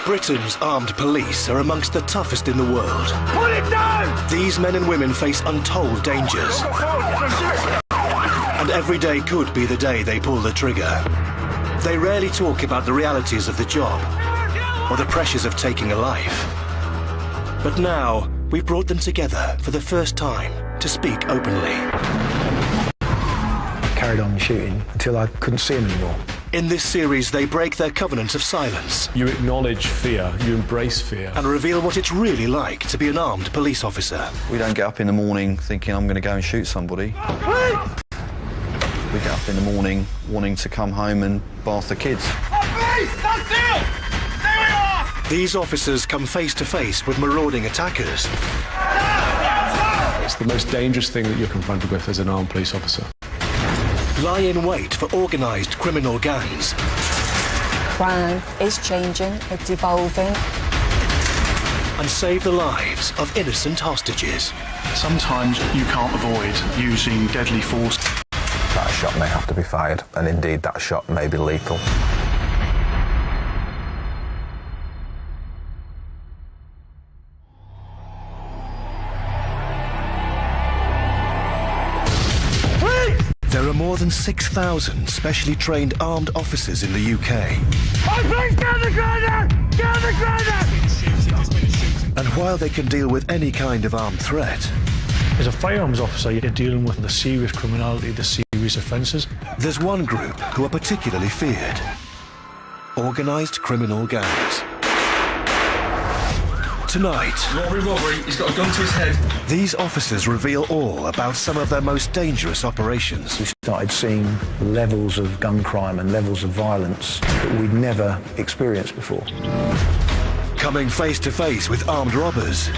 Britain's armed police are amongst the toughest in the world. Put it down! These men and women face untold dangers. And every day could be the day they pull the trigger. They rarely talk about the realities of the job or the pressures of taking a life. But now, we've brought them together for the first time to speak openly. I carried on shooting until I couldn't see them anymore. In this series, they break their covenant of silence. You acknowledge fear, you embrace fear. And reveal what it's really like to be an armed police officer. We don't get up in the morning thinking I'm going to go and shoot somebody. We get up in the morning wanting to come home and bath the kids. These officers come face to face with marauding attackers. It's the most dangerous thing that you're confronted with as an armed police officer. Lie in wait for organised criminal gangs. Crime is changing, it's evolving. And save the lives of innocent hostages. Sometimes you can't avoid using deadly force. That shot may have to be fired, and indeed that shot may be lethal. There are more than 6,000 specially trained armed officers in the UK. Oh, please get the grenade! Get the grenade! And while they can deal with any kind of armed threat, As a firearms officer, you're dealing with the serious criminality, the serious offences. there's one group who are particularly feared. Organised criminal gangs. Tonight, Robbery, he's got a gun to his head. these officers reveal all about some of their most dangerous operations. We started seeing levels of gun crime and levels of violence that we'd never experienced before. Coming face to face with armed robbers.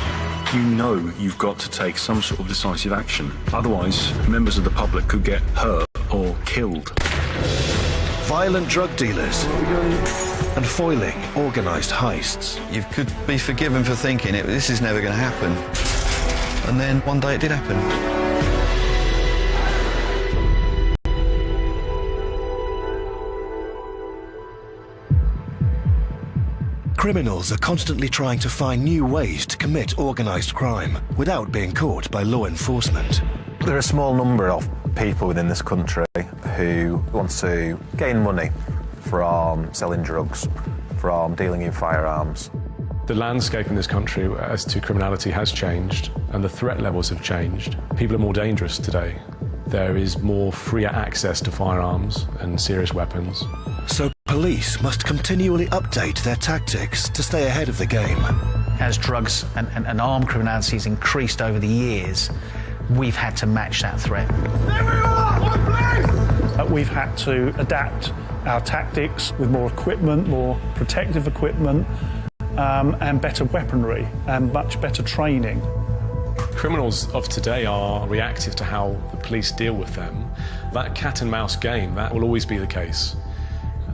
You know you've got to take some sort of decisive action. Otherwise, members of the public could get hurt or killed. Violent drug dealers. And foiling organised heists. You could be forgiven for thinking this is never going to happen. And then one day it did happen. Criminals are constantly trying to find new ways to commit organised crime without being caught by law enforcement. There are a small number of people within this country who want to gain money from selling drugs, from dealing in firearms. The landscape in this country as to criminality has changed and the threat levels have changed. People are more dangerous today. There is more freer access to firearms and serious weapons. So police must continually update their tactics to stay ahead of the game. As drugs and armed criminality has increased over the years, we've had to match that threat. There we are! One place! We've had to adapt our tactics with more equipment, more protective equipment, and better weaponry and much better training. Criminals of today are reactive to how the police deal with them. That cat and mouse game, that will always be the case.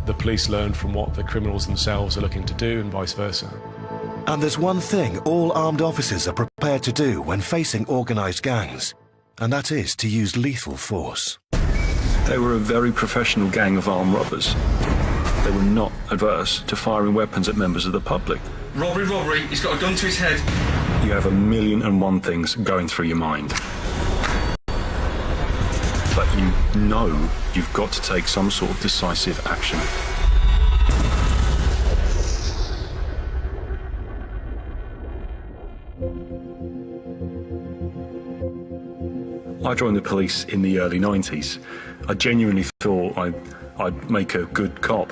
The police learn from what the criminals themselves are looking to do and vice versa. And there's one thing all armed officers are prepared to do when facing organised gangs, and that is to use lethal force. They were a very professional gang of armed robbers. They were not adverse to firing weapons at members of the public. Robbery, he's got a gun to his head. You have 1,000,001 things going through your mind. But you know you've got to take some sort of decisive action. I joined the police in the early 90s. I genuinely thought I'd make a good cop.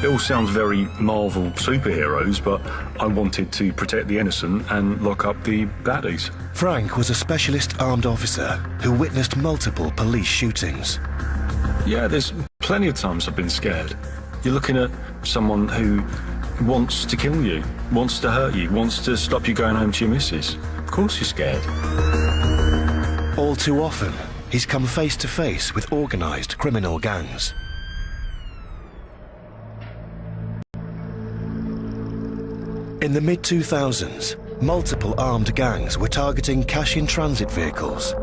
It all sounds very Marvel superheroes, but I wanted to protect the innocent and lock up the baddies. Frank was a specialist armed officer who witnessed multiple police shootings. Yeah, there's plenty of times I've been scared. You're looking at someone who wants to kill you, wants to hurt you, wants to stop you going home to your missus. Of course you're scared. All too often, he's come face to face with organised criminal gangs. In the mid-2000s, multiple armed gangs were targeting cash-in-transit vehicles.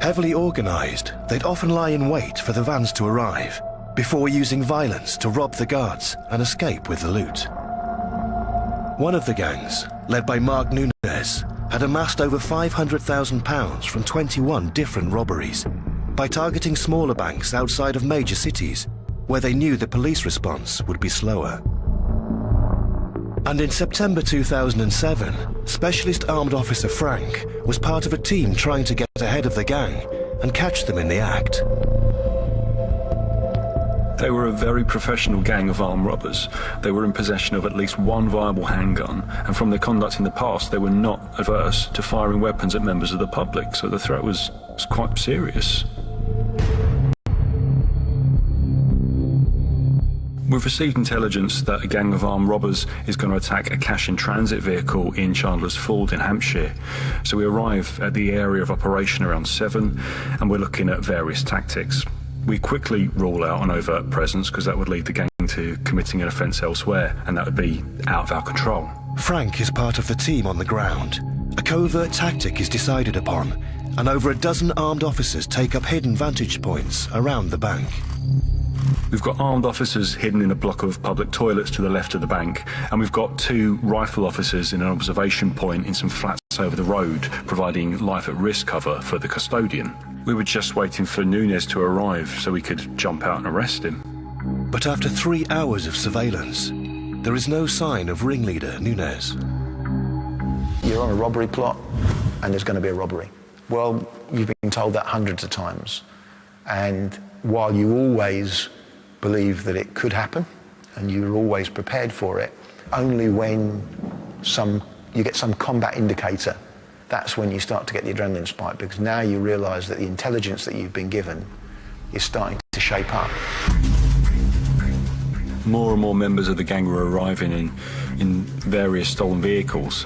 Heavily organised, they'd often lie in wait for the vans to arrive, before using violence to rob the guards and escape with the loot. One of the gangs, led by Mark Nunes, had amassed over £500,000 from 21 different robberies by targeting smaller banks outside of major cities, where they knew the police response would be slower. And in September 2007, Specialist Armed Officer Frank was part of a team trying to get ahead of the gang and catch them in the act. They were a very professional gang of armed robbers. They were in possession of at least one viable handgun, and from their conduct in the past, they were not averse to firing weapons at members of the public, so the threat was quite serious. We've received intelligence that a gang of armed robbers is going to attack a cash-in-transit vehicle in Chandler's Ford in Hampshire. So we arrive at the area of operation around 7, and we're looking at various tactics. We quickly rule out an overt presence because that would lead the gang to committing an offence elsewhere, and that would be out of our control. Frank is part of the team on the ground. A covert tactic is decided upon, and over a dozen armed officers take up hidden vantage points around the bank. We've got armed officers hidden in a block of public toilets to the left of the bank, and we've got 2 rifle officers in an observation point in some flats over the road, providing life-at-risk cover for the custodian. We were just waiting for Nunes to arrive so we could jump out and arrest him. But after 3 hours of surveillance, there is no sign of ringleader Nunes. You're on a robbery plot, and there's going to be a robbery. Well, you've been told that hundreds of times, and while you always believe that it could happen, and you're always prepared for it, only when you get some combat indicator, that's when you start to get the adrenaline spike, because now you realise that the intelligence that you've been given is starting to shape up. More and more members of the gang were arriving in various stolen vehicles.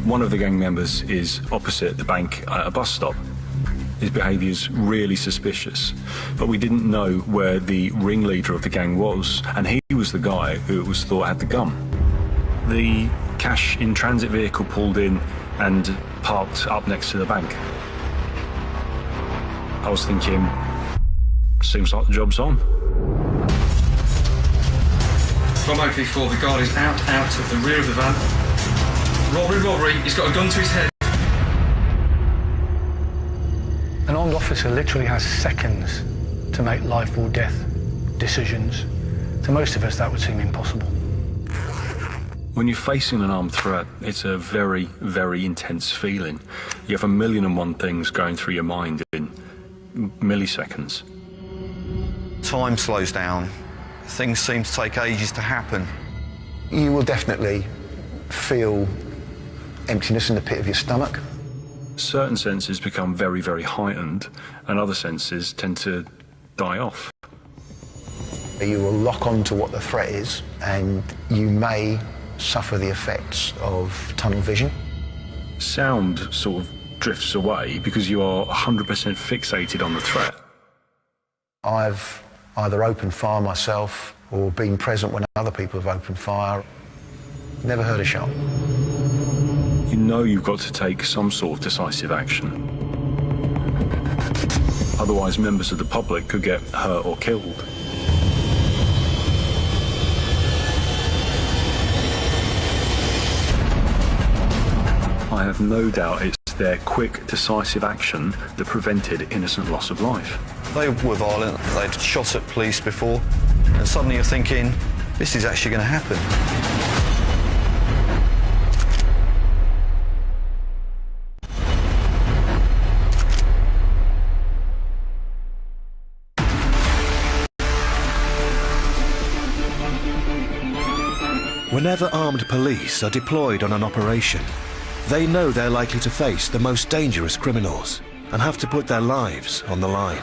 One of the gang members is opposite the bank at a bus stop. His behaviour's really suspicious, but we didn't know where the ringleader of the gang was, and he was the guy who it was thought had the gun. The cash-in-transit vehicle pulled in and parked up next to the bank. I was thinking, seems like the job's on. From OP4, the guard is out of the rear of the van. Robbery, he's got a gun to his head. An armed officer literally has seconds to make life or death decisions. To most of us, that would seem impossible. When you're facing an armed threat, it's a very, very intense feeling. You have 1,000,001 things going through your mind in milliseconds. Time slows down. Things seem to take ages to happen. You will definitely feel emptiness in the pit of your stomach. Certain senses become very, very heightened, and other senses tend to die off. You will lock on to what the threat is, and you may suffer the effects of tunnel vision. Sound sort of drifts away because you are 100% fixated on the threat. I've either opened fire myself or been present when other people have opened fire. Never heard a shot. You know you've got to take some sort of decisive action. Otherwise, members of the public could get hurt or killed. I have no doubt it's their quick, decisive action that prevented innocent loss of life. They were violent, they'd shot at police before, and suddenly you're thinking, this is actually going to happen. Whenever armed police are deployed on an operation, they know they're likely to face the most dangerous criminals and have to put their lives on the line.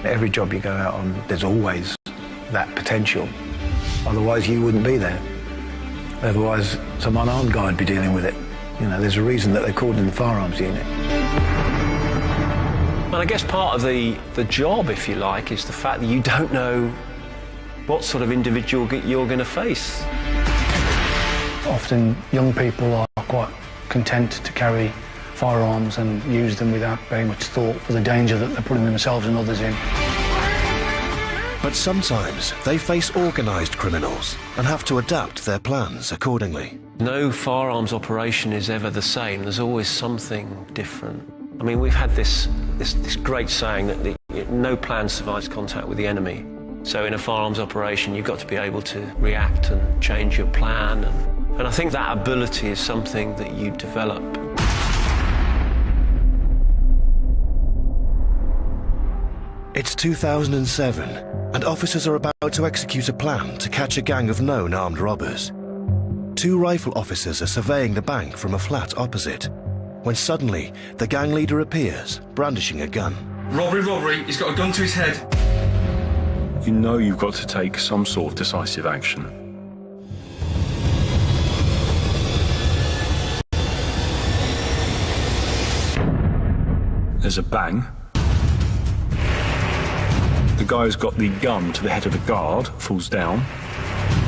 Every job you go out on, there's always that potential. Otherwise, you wouldn't be there. Otherwise, some unarmed guy would be dealing with it. You know, there's a reason that they're called in the firearms unit. Well, I guess part of the job, if you like, is the fact that you don't know what sort of individual you're going to face. Often young people are quite content to carry firearms and use them without very much thought for the danger that they're putting themselves and others in. But sometimes they face organised criminals and have to adapt their plans accordingly. No firearms operation is ever the same. There's always something different. I mean, we've had this great saying that no plan survives contact with the enemy. So in a firearms operation, you've got to be able to react and change your plan. And I think that ability is something that you develop. It's 2007, and officers are about to execute a plan to catch a gang of known armed robbers. 2 rifle officers are surveying the bank from a flat opposite, when suddenly the gang leader appears, brandishing a gun. Robbery, he's got a gun to his head. You know you've got to take some sort of decisive action. There's a bang. The guy who's got the gun to the head of the guard falls down.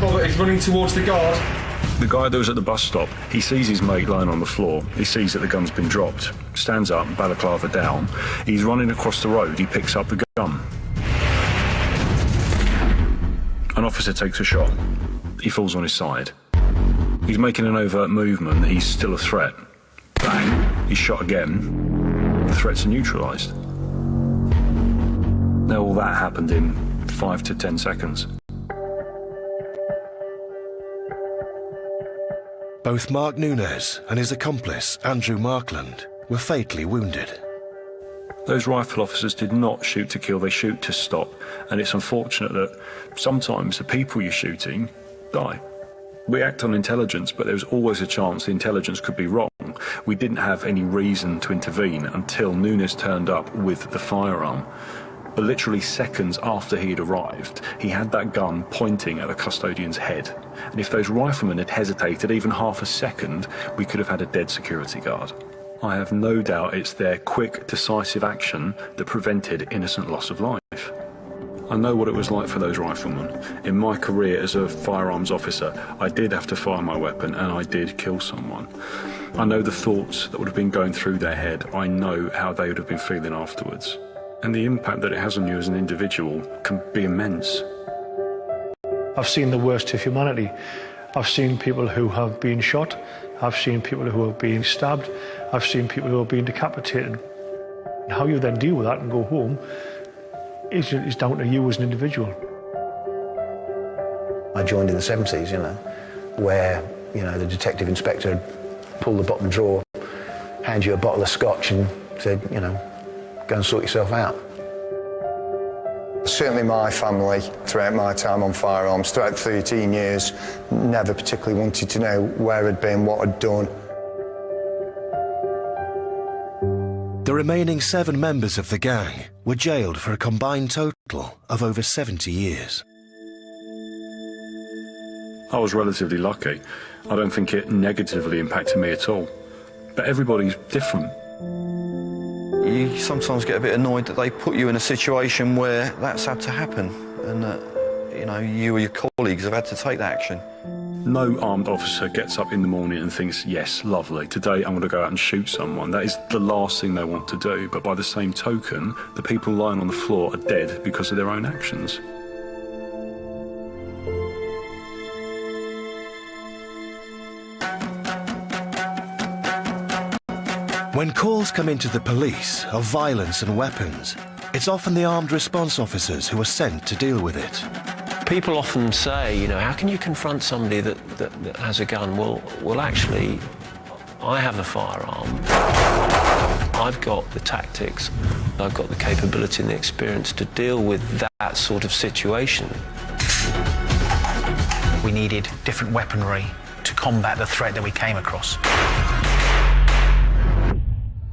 Robert, he's running towards the guard. The guy that was at the bus stop, he sees his mate lying on the floor. He sees that the gun's been dropped. Stands up, balaclava down. He's running across the road. He picks up the gun. An officer takes a shot. He falls on his side. He's making an overt movement. He's still a threat. Bang. He's shot again. The threats are neutralised. Now all that happened in 5 to 10 seconds. Both Mark Nunez and his accomplice, Andrew Markland, were fatally wounded. Those rifle officers did not shoot to kill, they shoot to stop. And it's unfortunate that sometimes the people you're shooting die. We act on intelligence, but there was always a chance the intelligence could be wrong. We didn't have any reason to intervene until Nunez turned up with the firearm. But literally seconds after he had arrived, he had that gun pointing at the custodian's head. And if those riflemen had hesitated even half a second, we could have had a dead security guard. I have no doubt it's their quick, decisive action that prevented innocent loss of life. I know what it was like for those riflemen. In my career as a firearms officer, I did have to fire my weapon and I did kill someone. I know the thoughts that would have been going through their head. I know how they would have been feeling afterwards. And the impact that it has on you as an individual can be immense. I've seen the worst of humanity. I've seen people who have been shot. I've seen people who have been stabbed. I've seen people who have been decapitated. How you then deal with that and go home is down to you as an individual. I joined in the 70s, where, the detective inspector pulled the bottom drawer, hand you a bottle of scotch and said, go and sort yourself out. Certainly my family, throughout my time on firearms, throughout 13 years, never particularly wanted to know where I'd been, what I'd done. The remaining 7 members of the gang were jailed for a combined total of over 70 years. I was relatively lucky. I don't think it negatively impacted me at all. But everybody's different. You sometimes get a bit annoyed that they put you in a situation where that's had to happen and that, you or your colleagues have had to take that action. No armed officer gets up in the morning and thinks, yes, lovely, today I'm going to go out and shoot someone. That is the last thing they want to do. But by the same token, the people lying on the floor are dead because of their own actions. When calls come into the police of violence and weapons, it's often the armed response officers who are sent to deal with it. People often say, how can you confront somebody that has a gun? Well, actually, I have a firearm. I've got the tactics, I've got the capability and the experience to deal with that sort of situation. We needed different weaponry to combat the threat that we came across.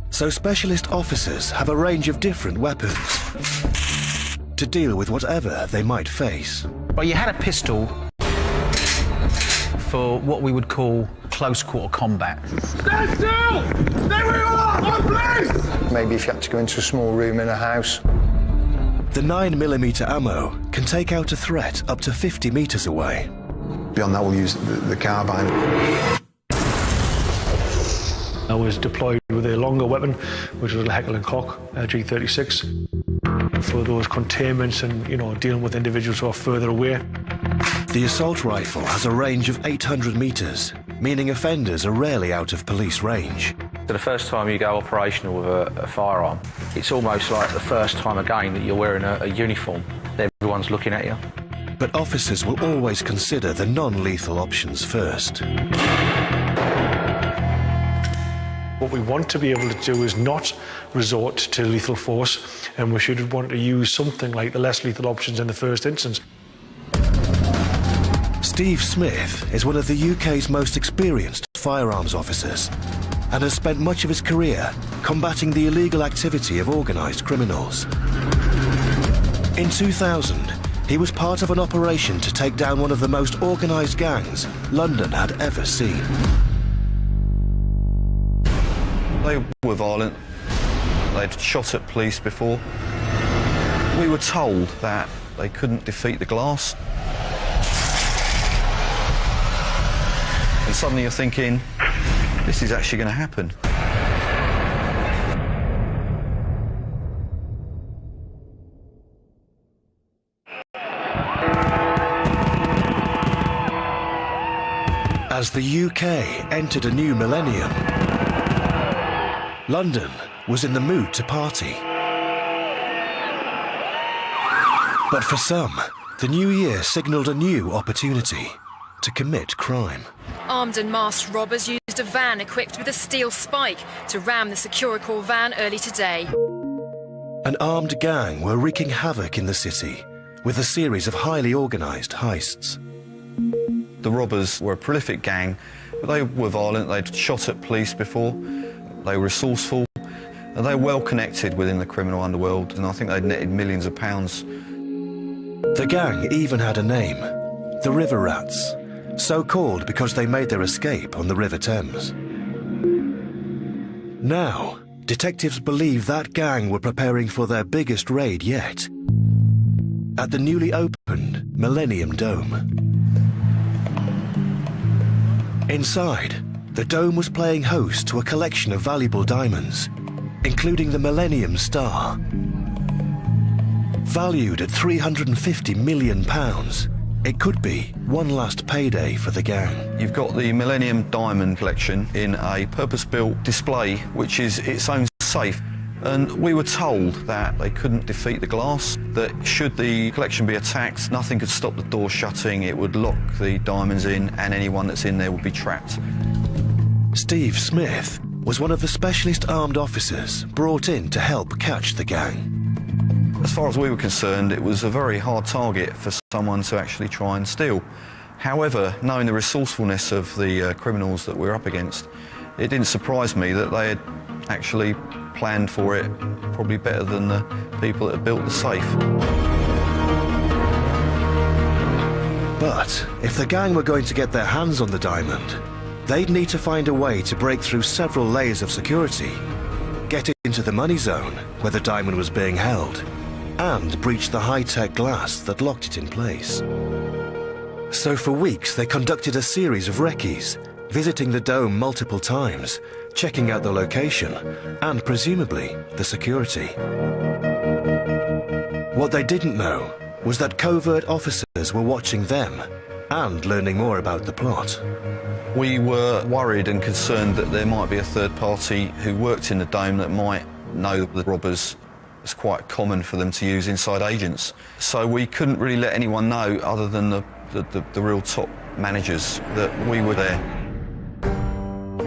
So specialist officers have a range of different weapons to deal with whatever they might face. Well, you had a pistol for what we would call close quarter combat. Stand still! Stay where you are! On police! Maybe if you had to go into a small room in a house. The 9mm ammo can take out a threat up to 50 metres away. Beyond that, we'll use the carbine. I was deployed with a longer weapon, which was a Heckler & Koch G36, for those containments and, you know, dealing with individuals who are further away. The assault rifle has a range of 800 metres, meaning offenders are rarely out of police range. So the first time you go operational with a firearm, it's almost like the first time again that you're wearing a uniform. Everyone's looking at you. But officers will always consider the non-lethal options first. What we want to be able to do is not resort to lethal force, and we should want to use something like the less lethal options in the first instance. Steve Smith is one of the UK's most experienced firearms officers and has spent much of his career combating the illegal activity of organised criminals. In 2000, he was part of an operation to take down one of the most organised gangs London had ever seen. They were violent. They'd shot at police before. We were told that they couldn't defeat the glass. And suddenly you're thinking, this is actually going to happen. As the UK entered a new millennium, London was in the mood to party. But for some, the new year signalled a new opportunity to commit crime. Armed and masked robbers used a van equipped with a steel spike to ram the Securicor van early today. An armed gang were wreaking havoc in the city with a series of highly organised heists. The robbers were a prolific gang, but they were violent. They'd shot at police before. They were resourceful, and they were well connected within the criminal underworld, and I think they'd netted millions of pounds. The gang even had a name, the River Rats, so called because they made their escape on the River Thames. Now, detectives believe that gang were preparing for their biggest raid yet, at the newly opened Millennium Dome. Inside, the Dome was playing host to a collection of valuable diamonds, including the Millennium Star. Valued at £350 million, it could be one last payday for the gang. You've got the Millennium Diamond collection in a purpose-built display, which is its own safe. And we were told that they couldn't defeat the glass, that should the collection be attacked, nothing could stop the door shutting, it would lock the diamonds in, and anyone that's in there would be trapped. Steve Smith was one of the specialist armed officers brought in to help catch the gang. As far as we were concerned, it was a very hard target for someone to actually try and steal. However, knowing the resourcefulness of the criminals that we're up against, it didn't surprise me that they had actually planned for it probably better than the people that had built the safe. But if the gang were going to get their hands on the diamond, they'd need to find a way to break through several layers of security, get into the money zone where the diamond was being held, and breach the high-tech glass that locked it in place. So for weeks they conducted a series of recce's, visiting the Dome multiple times, checking out the location and presumably the security. What they didn't know was that covert officers were watching them and learning more about the plot. We were worried and concerned that there might be a third party who worked in the Dome that might know the robbers. It's quite common for them to use inside agents. So we couldn't really let anyone know other than the real top managers that we were there.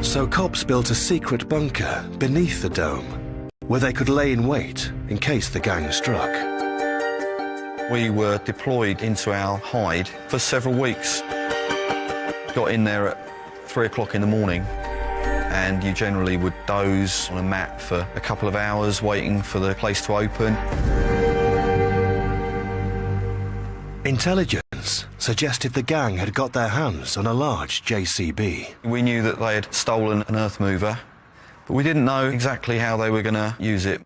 So cops built a secret bunker beneath the Dome where they could lay in wait in case the gang struck. We were deployed into our hide for several weeks. Got in there at 3 o'clock in the morning, and you generally would doze on a mat for a couple of hours waiting for the place to open. Intelligence suggested the gang had got their hands on a large JCB. We knew that they had stolen an earth mover, but we didn't know exactly how they were going to use it.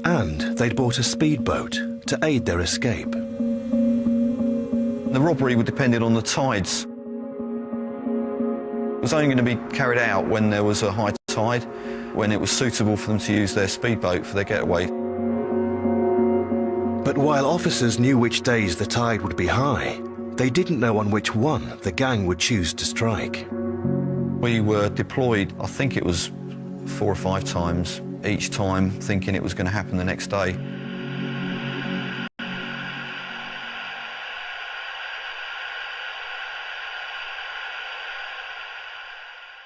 And they'd bought a speedboat to aid their escape. The robbery would depend on the tides. was only going to be carried out when there was a high tide, when it was suitable for them to use their speedboat for their getaway. But while officers knew which days the tide would be high, they didn't know on which one the gang would choose to strike. We were deployed, I think it was 4 or 5 times, each time thinking it was going to happen the next day.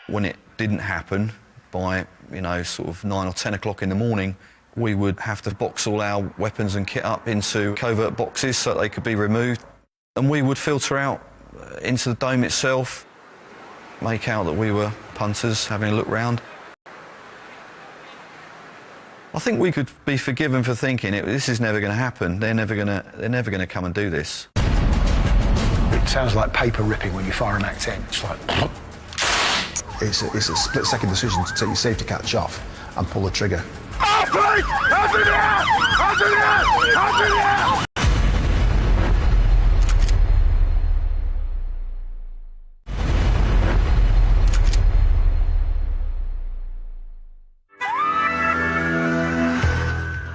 When it didn't happen, by, sort of 9 or 10 o'clock in the morning, we would have to box all our weapons and kit up into covert boxes so that they could be removed. And we would filter out into the dome itself, make out that we were punters having a look round. I think we could be forgiven for thinking this is never going to happen. They're never going to come and do this. It sounds like paper ripping when you fire a Mac-10. It's like... It's a split-second decision to take your safety catch off and pull the trigger. Oh, please! Hands in the air! Hands in the air! Hands in the air!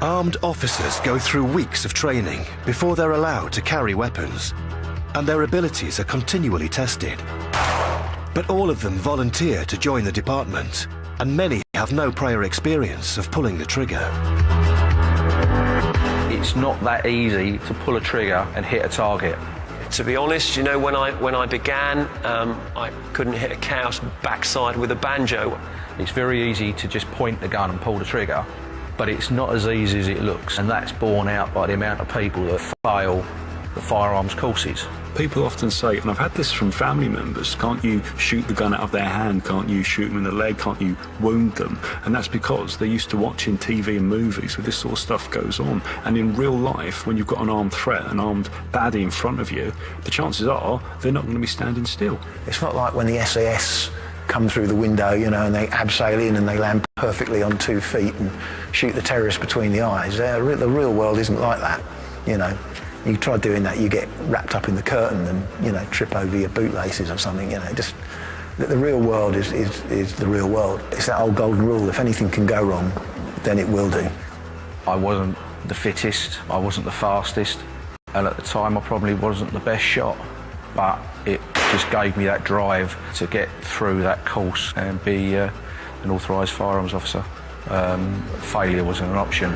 Armed officers go through weeks of training before they're allowed to carry weapons, and their abilities are continually tested. But all of them volunteer to join the department, and many have no prior experience of pulling the trigger. It's not that easy to pull a trigger and hit a target. To be honest, when I began, I couldn't hit a cow's backside with a banjo. It's very easy to just point the gun and pull the trigger, but it's not as easy as it looks, and that's borne out by the amount of people that fail the firearms courses. People often say, and I've had this from family members, can't you shoot the gun out of their hand? Can't you shoot them in the leg? Can't you wound them? And that's because they're used to watching TV and movies where this sort of stuff goes on. And in real life, when you've got an armed threat, an armed baddie in front of you, the chances are they're not going to be standing still. It's not like when the SAS come through the window, and they abseil in and they land perfectly on 2 feet and shoot the terrorists between the eyes. The real world isn't like that, You try doing that, you get wrapped up in the curtain and, trip over your bootlaces or something, Just the real world is the real world. It's that old golden rule, if anything can go wrong, then it will do. I wasn't the fittest, I wasn't the fastest, and at the time I probably wasn't the best shot, but it just gave me that drive to get through that course and be an authorised firearms officer. Failure wasn't an option.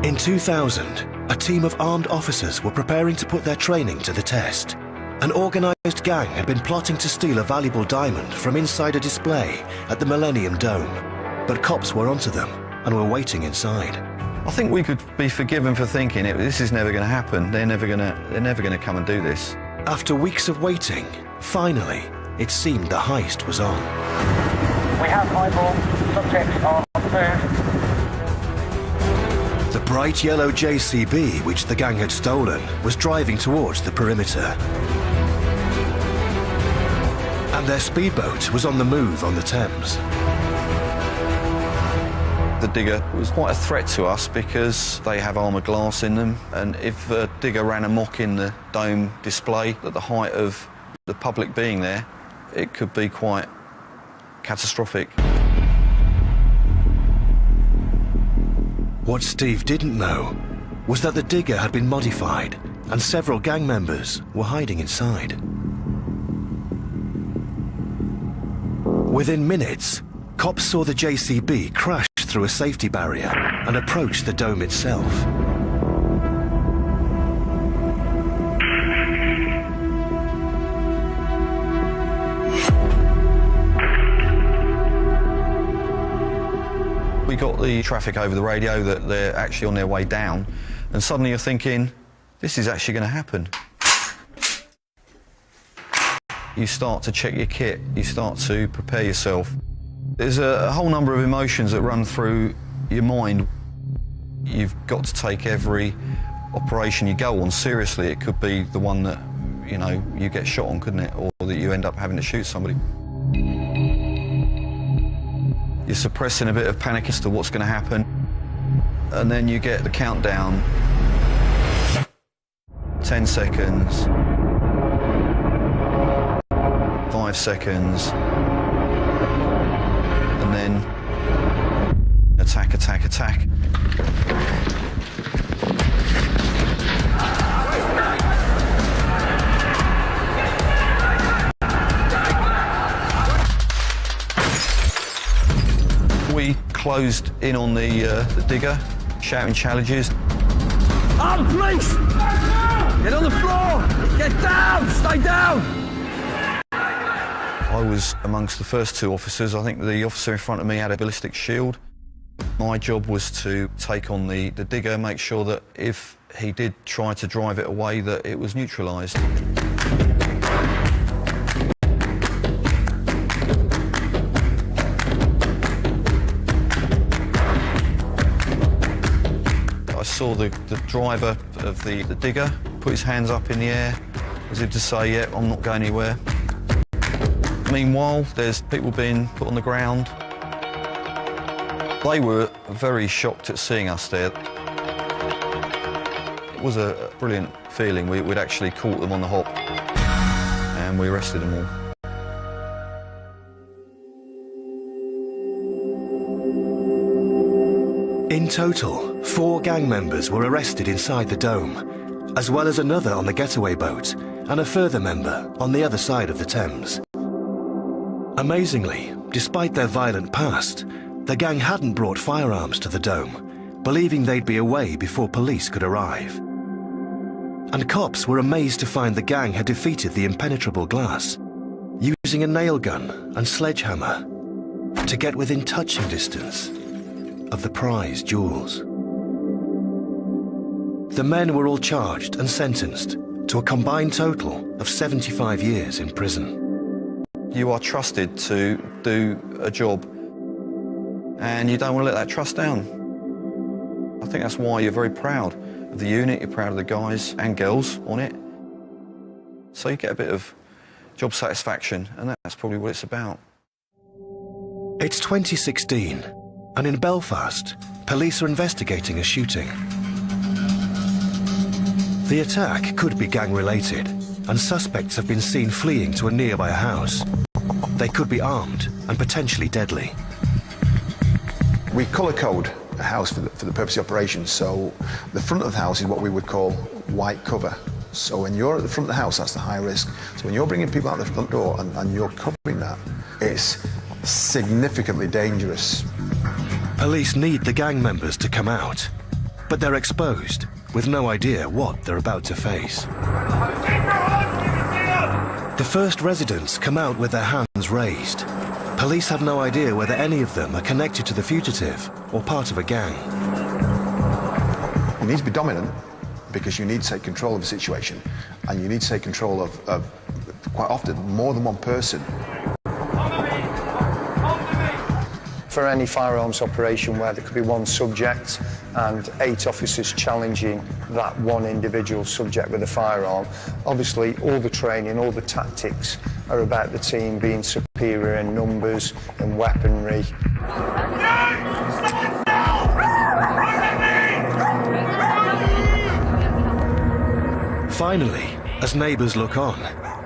In 2000, a team of armed officers were preparing to put their training to the test. An organised gang had been plotting to steal a valuable diamond from inside a display at the Millennium Dome, but cops were onto them and were waiting inside. I think we could be forgiven for thinking this is never going to happen. They're never going to come and do this. After weeks of waiting, finally, it seemed the heist was on. We have highball. Subjects are on the move. The bright yellow JCB, which the gang had stolen, was driving towards the perimeter. And their speedboat was on the move on the Thames. The digger was quite a threat to us because they have armoured glass in them, and if a digger ran amok in the dome display at the height of the public being there, it could be quite catastrophic. What Steve didn't know was that the digger had been modified and several gang members were hiding inside. Within minutes, cops saw the JCB crash through a safety barrier and approach the dome itself. We got the traffic over the radio that they're actually on their way down, and suddenly you're thinking, this is actually going to happen. You start to check your kit, you start to prepare yourself. There's a whole number of emotions that run through your mind. You've got to take every operation you go on seriously. It could be the one that, you get shot on, couldn't it? Or that you end up having to shoot somebody. You're suppressing a bit of panic as to what's going to happen, and then you get the countdown. 10 seconds, 5 seconds, and then attack, attack, attack. We closed in on the digger, shouting challenges. Armed police! Get on the floor! Get down! Stay down! I was amongst the first two officers. I think the officer in front of me had a ballistic shield. My job was to take on the digger, make sure that if he did try to drive it away, that it was neutralised. I saw the driver of the digger put his hands up in the air as if to say, yeah, I'm not going anywhere. Meanwhile, there's people being put on the ground. They were very shocked at seeing us there. It was a brilliant feeling. We'd actually caught them on the hop and we arrested them all. In total, 4 gang members were arrested inside the dome, as well as another on the getaway boat and a further member on the other side of the Thames. Amazingly, despite their violent past, the gang hadn't brought firearms to the dome, believing they'd be away before police could arrive. And cops were amazed to find the gang had defeated the impenetrable glass, using a nail gun and sledgehammer to get within touching distance of the prized jewels. The men were all charged and sentenced to a combined total of 75 years in prison. You are trusted to do a job, and you don't want to let that trust down. I think that's why you're very proud of the unit, you're proud of the guys and girls on it. So you get a bit of job satisfaction, and that's probably what it's about. It's 2016, and in Belfast, police are investigating a shooting. The attack could be gang-related, and suspects have been seen fleeing to a nearby house. They could be armed and potentially deadly. We colour code a house for the purpose of the operation, so the front of the house is what we would call white cover. So when you're at the front of the house, that's the high risk. So when you're bringing people out the front door and you're covering that, it's significantly dangerous. Police need the gang members to come out, but they're exposed, with no idea what they're about to face. The first residents come out with their hands raised. Police have no idea whether any of them are connected to the fugitive or part of a gang. You need to be dominant because you need to take control of the situation, and you need to take control of quite often more than one person. For any firearms operation where there could be one subject and 8 officers challenging that one individual subject with a firearm, obviously all the training, all the tactics are about the team being superior in numbers and weaponry. Finally, as neighbours look on,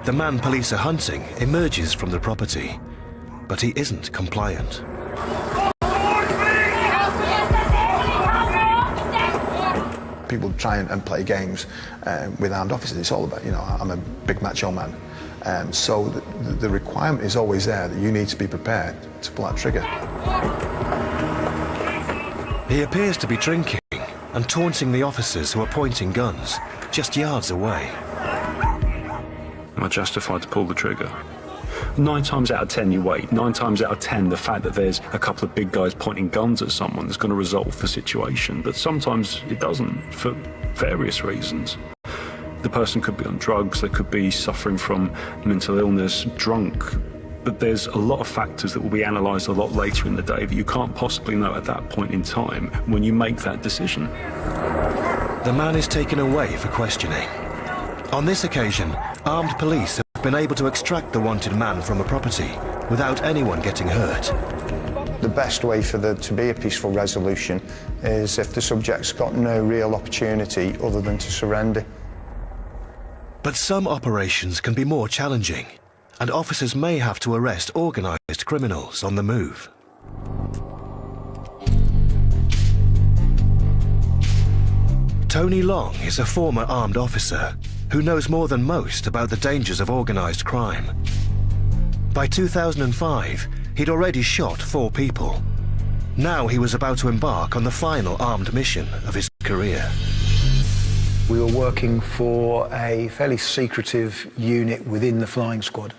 the man police are hunting emerges from the property, but he isn't compliant. People try and play games with armed officers. It's all about, you know, I'm a big macho man. So the requirement is always there that you need to be prepared to pull that trigger. He appears to be drinking and taunting the officers who are pointing guns just yards away. Am I justified to pull the trigger? 9 times out of 10 you wait. 9 times out of 10 the fact that there's a couple of big guys pointing guns at someone is going to resolve the situation, but sometimes it doesn't for various reasons. The person could be on drugs, they could be suffering from mental illness, drunk, but there's a lot of factors that will be analysed a lot later in the day that you can't possibly know at that point in time when you make that decision. The man is taken away for questioning. On this occasion, armed police have been able to extract the wanted man from a property without anyone getting hurt. The best way for there to be a peaceful resolution is if the subject's got no real opportunity other than to surrender. But some operations can be more challenging, and officers may have to arrest organised criminals on the move. Tony Long is a former armed officer who knows more than most about the dangers of organised crime. By 2005, he'd already shot 4 people. Now he was about to embark on the final armed mission of his career. We were working for a fairly secretive unit within the flying squad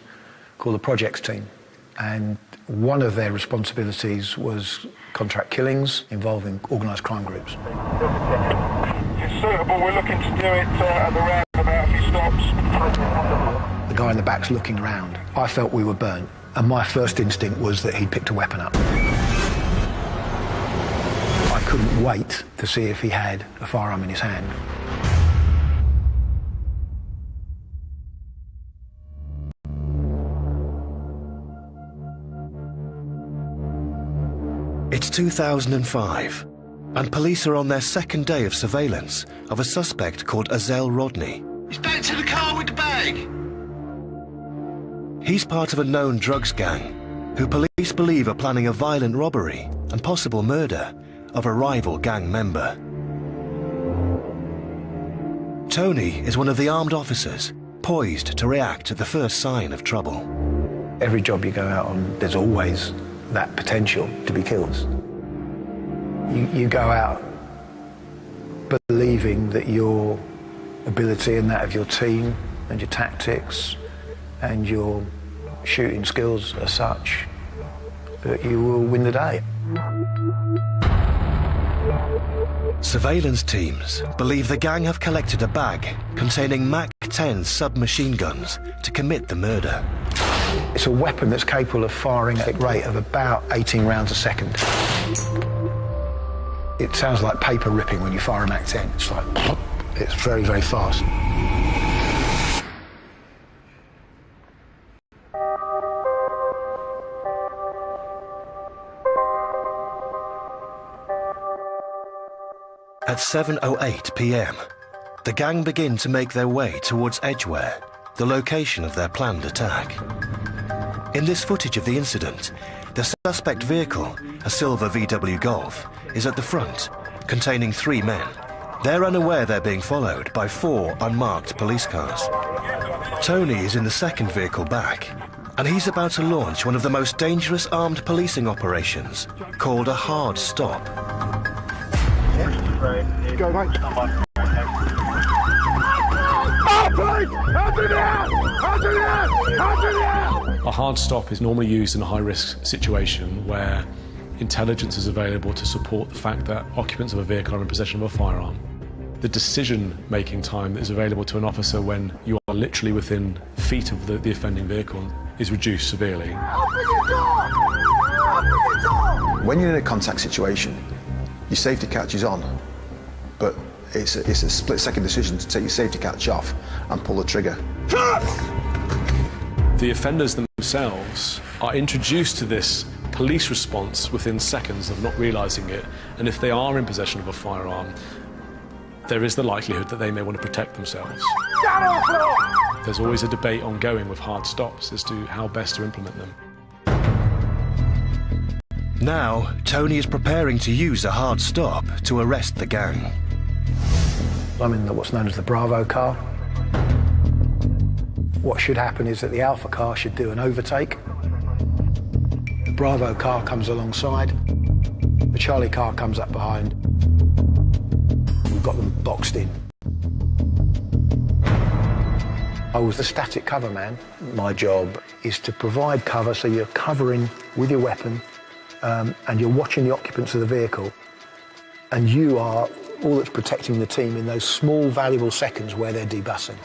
called the Projects Team. And one of their responsibilities was contract killings involving organised crime groups. It's suitable, we're looking to do it at the roundabout if he stops. The guy in the back's looking around. I felt we were burnt, and my first instinct was that he'd picked a weapon up. I couldn't wait to see if he had a firearm in his hand. It's 2005, and police are on their second day of surveillance of a suspect called Azel Rodney. He's back to the car with the bag. He's part of a known drugs gang, who police believe are planning a violent robbery and possible murder of a rival gang member. Tony is one of the armed officers, poised to react at the first sign of trouble. Every job you go out on, there's always that potential to be killed. You go out believing that your ability and that of your team and your tactics and your shooting skills are such that you will win the day. Surveillance teams believe the gang have collected a bag containing MAC-10 submachine guns to commit the murder. It's a weapon that's capable of firing at a rate of about 18 rounds a second. It sounds like paper ripping when you fire a MAC-10. It's like, it's very, very fast. At 7:08 p.m, the gang begin to make their way towards Edgware, the location of their planned attack. In this footage of the incident, the suspect vehicle, a silver VW Golf, is at the front, containing 3 men. They're unaware they're being followed by 4 unmarked police cars. Tony is in the second vehicle back, and he's about to launch one of the most dangerous armed policing operations, called a hard stop. Go, mate. Oh, please! Hands in the air! Hands in the air! Hands in the air! A hard stop is normally used in a high-risk situation where intelligence is available to support the fact that occupants of a vehicle are in possession of a firearm. The decision-making time that is available to an officer when you are literally within feet of the offending vehicle is reduced severely. When you're in a contact situation, your safety catch is on, but it's a split-second decision to take your safety catch off and pull the trigger. The offenders themselves are introduced to this police response within seconds of not realising it, and if they are in possession of a firearm, there is the likelihood that they may want to protect themselves. There's always a debate ongoing with hard stops as to how best to implement them. Now, Tony is preparing to use a hard stop to arrest the gang. I'm in what's known as the Bravo car. What should happen is that the Alpha car should do an overtake. The Bravo car comes alongside. The Charlie car comes up behind. We've got them boxed in. I was the static cover man. My job is to provide cover so you're covering with your weapon and you're watching the occupants of the vehicle, and you are all that's protecting the team in those small, valuable seconds where they're debussing.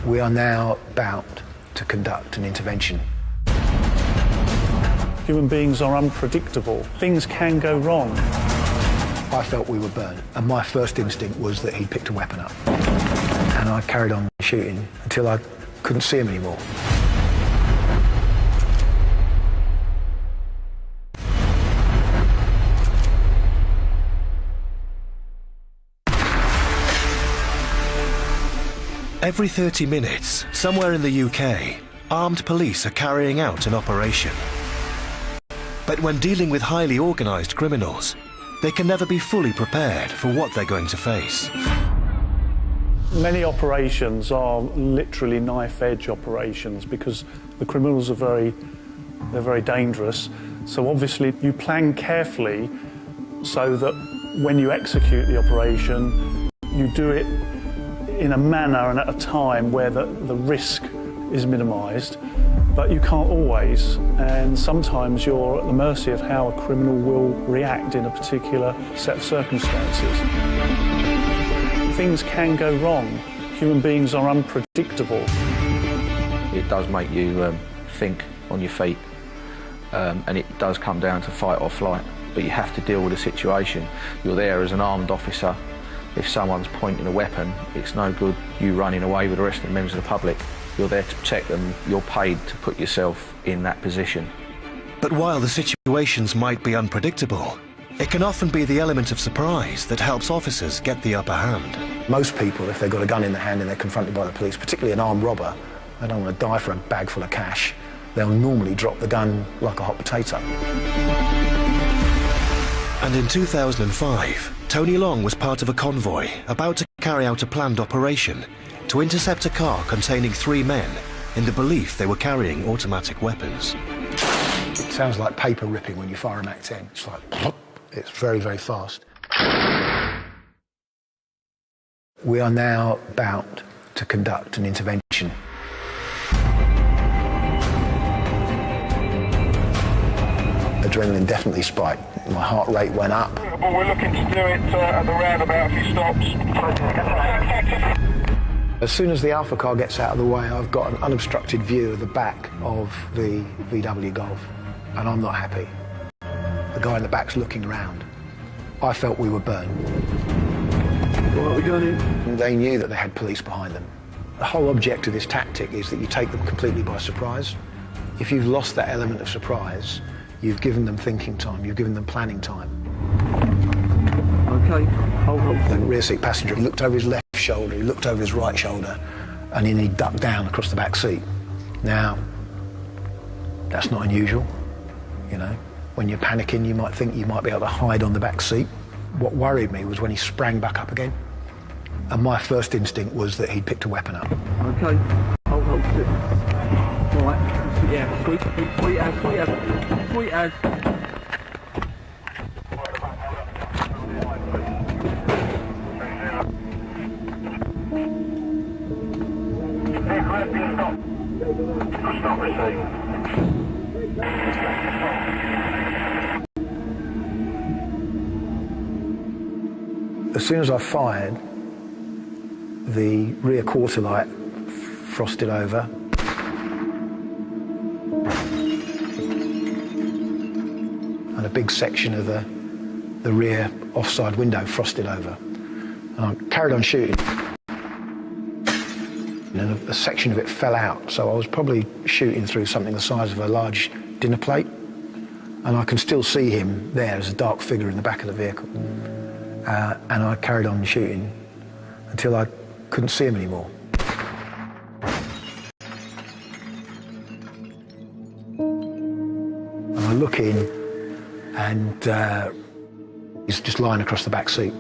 We are now about to conduct an intervention. Human beings are unpredictable. Things can go wrong. I felt we were burned, and my first instinct was that he'd picked a weapon up. And I carried on shooting until I couldn't see him anymore. Every 30 minutes, somewhere in the UK, armed police are carrying out an operation. But when dealing with highly organised criminals, they can never be fully prepared for what they're going to face. Many operations are literally knife-edge operations because the criminals are very dangerous. So obviously you plan carefully so that when you execute the operation, you do it in a manner and at a time where the risk is minimised, but you can't always, and sometimes you're at the mercy of how a criminal will react in a particular set of circumstances. Things can go wrong. Human beings are unpredictable. It does make you think on your feet, and it does come down to fight or flight, but you have to deal with the situation. You're there as an armed officer. If someone's pointing a weapon, it's no good you running away with the rest of the members of the public. You're there to protect them. You're paid to put yourself in that position. But while the situations might be unpredictable, it can often be the element of surprise that helps officers get the upper hand. Most people, if they've got a gun in their hand and they're confronted by the police, particularly an armed robber, they don't want to die for a bag full of cash. They'll normally drop the gun like a hot potato. And in 2005, Tony Long was part of a convoy about to carry out a planned operation to intercept a car containing 3 men in the belief they were carrying automatic weapons. It sounds like paper ripping when you fire a MAC-10. It's like, it's very, very fast. We are now about to conduct an intervention. Adrenaline definitely spiked. My heart rate went up. But we're looking to do it at the roundabout if he stops. As soon as the Alpha car gets out of the way, I've got an unobstructed view of the back of the VW Golf, and I'm not happy. The guy in the back's looking around. I felt we were burned. What are we going in? They knew that they had police behind them. The whole object of this tactic is that you take them completely by surprise. If you've lost that element of surprise, you've given them thinking time, you've given them planning time. Okay, hold on. The rear seat passenger, he looked over his left shoulder, he looked over his right shoulder, and then he ducked down across the back seat. Now, that's not unusual, you know. When you're panicking, you might think you might be able to hide on the back seat. What worried me was when he sprang back up again, and my first instinct was that he'd picked a weapon up. Okay, hold on. Right, yeah, sweet as. As soon as I fired, the rear quarter light frosted over. And a big section of the rear offside window frosted over. And I carried on shooting. And a section of it fell out, so I was probably shooting through something the size of a large dinner plate. And I can still see him there as a dark figure in the back of the vehicle. And I carried on shooting until I couldn't see him anymore. And I look in, and he's just lying across the back seat.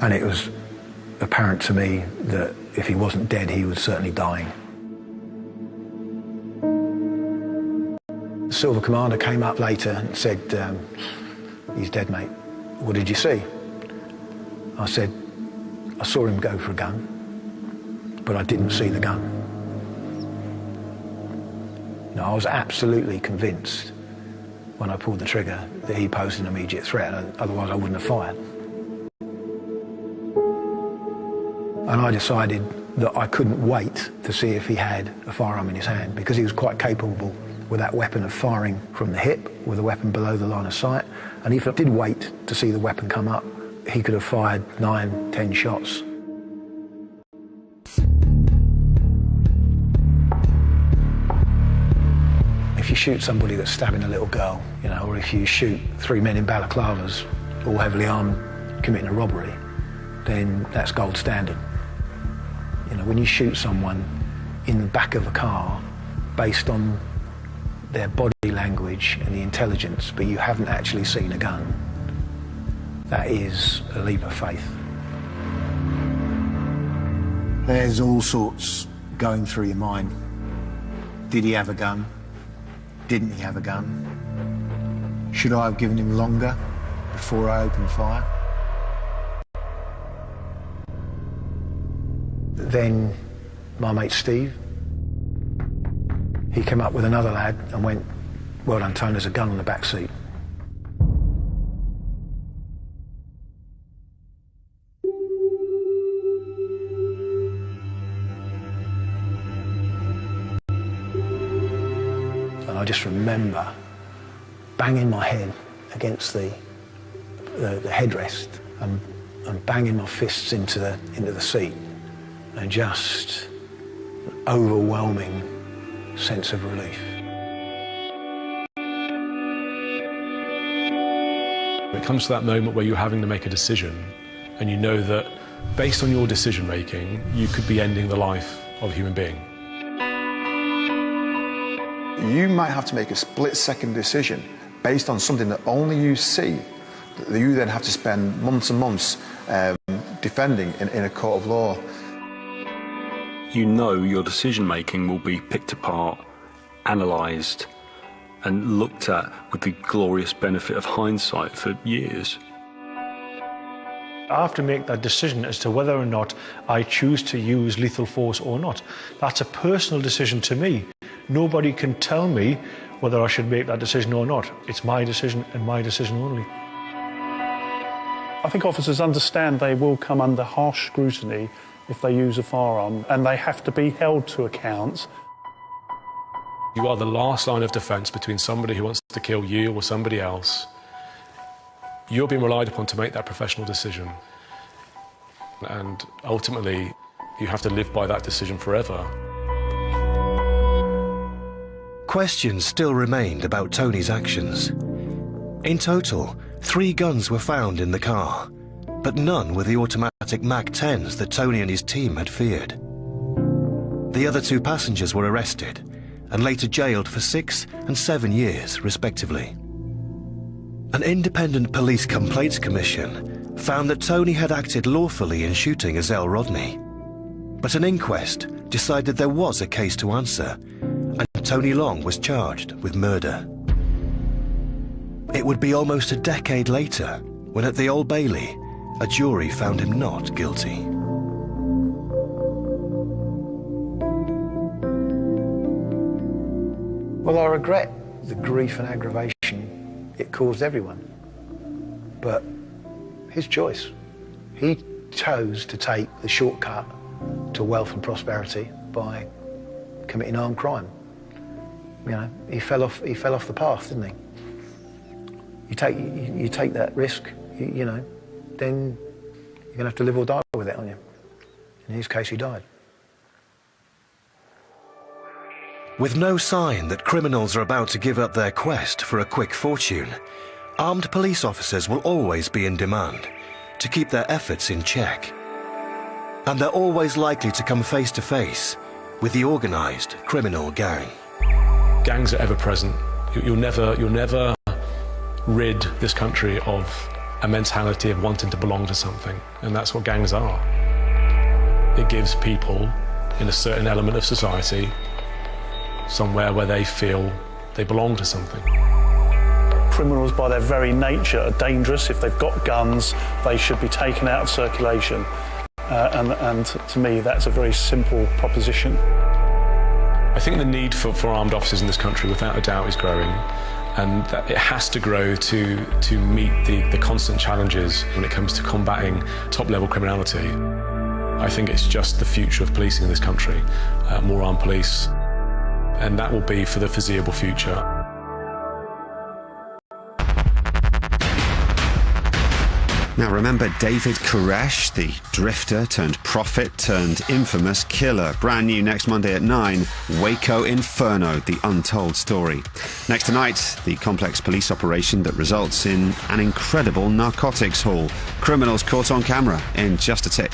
And it was apparent to me that if he wasn't dead, he was certainly dying. The Silver Commander came up later and said, he's dead, mate. What did you see? I said, I saw him go for a gun, but I didn't see the gun. No, I was absolutely convinced when I pulled the trigger that he posed an immediate threat, otherwise I wouldn't have fired. And I decided that I couldn't wait to see if he had a firearm in his hand, because he was quite capable with that weapon of firing from the hip, with a weapon below the line of sight. And if I did wait to see the weapon come up, he could have fired 9, 10 shots. If you shoot somebody that's stabbing a little girl, you know, or if you shoot 3 men in balaclavas, all heavily armed, committing a robbery, then that's gold standard. You know, when you shoot someone in the back of a car based on their body language and the intelligence, but you haven't actually seen a gun, that is a leap of faith. There's all sorts going through your mind. Did he have a gun? Didn't he have a gun? Should I have given him longer before I opened fire? Then my mate Steve, he came up with another lad and went, "Well done, Tony, there's a gun on the back seat." And I just remember banging my head against the headrest and banging my fists into the seat, and just an overwhelming sense of relief. It comes to that moment where you're having to make a decision, and you know that based on your decision making, you could be ending the life of a human being. You might have to make a split-second decision based on something that only you see, that you then have to spend months and months defending in a court of law. You know your decision-making will be picked apart, analysed, and looked at with the glorious benefit of hindsight for years. I have to make that decision as to whether or not I choose to use lethal force or not. That's a personal decision to me. Nobody can tell me whether I should make that decision or not. It's my decision and my decision only. I think officers understand they will come under harsh scrutiny if they use a firearm, and they have to be held to account. You are the last line of defence between somebody who wants to kill you or somebody else. You're being relied upon to make that professional decision. And ultimately, you have to live by that decision forever. Questions still remained about Tony's actions. In total, 3 guns were found in the car, but none were the automatic MAC-10s that Tony and his team had feared. The other 2 passengers were arrested and later jailed for 6 and 7 years, respectively. An independent police complaints commission found that Tony had acted lawfully in shooting Ezell Rodney, but an inquest decided there was a case to answer, and Tony Long was charged with murder. It would be almost a decade later when at the Old Bailey, a jury found him not guilty. Well, I regret the grief and aggravation it caused everyone. But his choice. He chose to take the shortcut to wealth and prosperity by committing armed crime. You know, he fell off the path, didn't he? You take that risk, you know, then you're going to have to live or die with it, aren't you? In his case, he died. With no sign that criminals are about to give up their quest for a quick fortune, armed police officers will always be in demand to keep their efforts in check. And they're always likely to come face to face with the organised criminal gang. Gangs are ever present. You'll never rid this country of a mentality of wanting to belong to something, and that's what gangs are. It gives people in a certain element of society somewhere where they feel they belong to something. Criminals, by their very nature, are dangerous. If they've got guns, they should be taken out of circulation. And to me, that's a very simple proposition. I think the need for armed officers in this country, without a doubt, is growing, and that it has to grow to meet the constant challenges when it comes to combating top-level criminality. I think it's just the future of policing in this country, more armed police, and that will be for the foreseeable future. Now remember David Koresh, the drifter turned prophet turned infamous killer. Brand new next Monday at 9, Waco Inferno, the untold story. Next tonight, the complex police operation that results in an incredible narcotics haul. Criminals caught on camera in just a tick.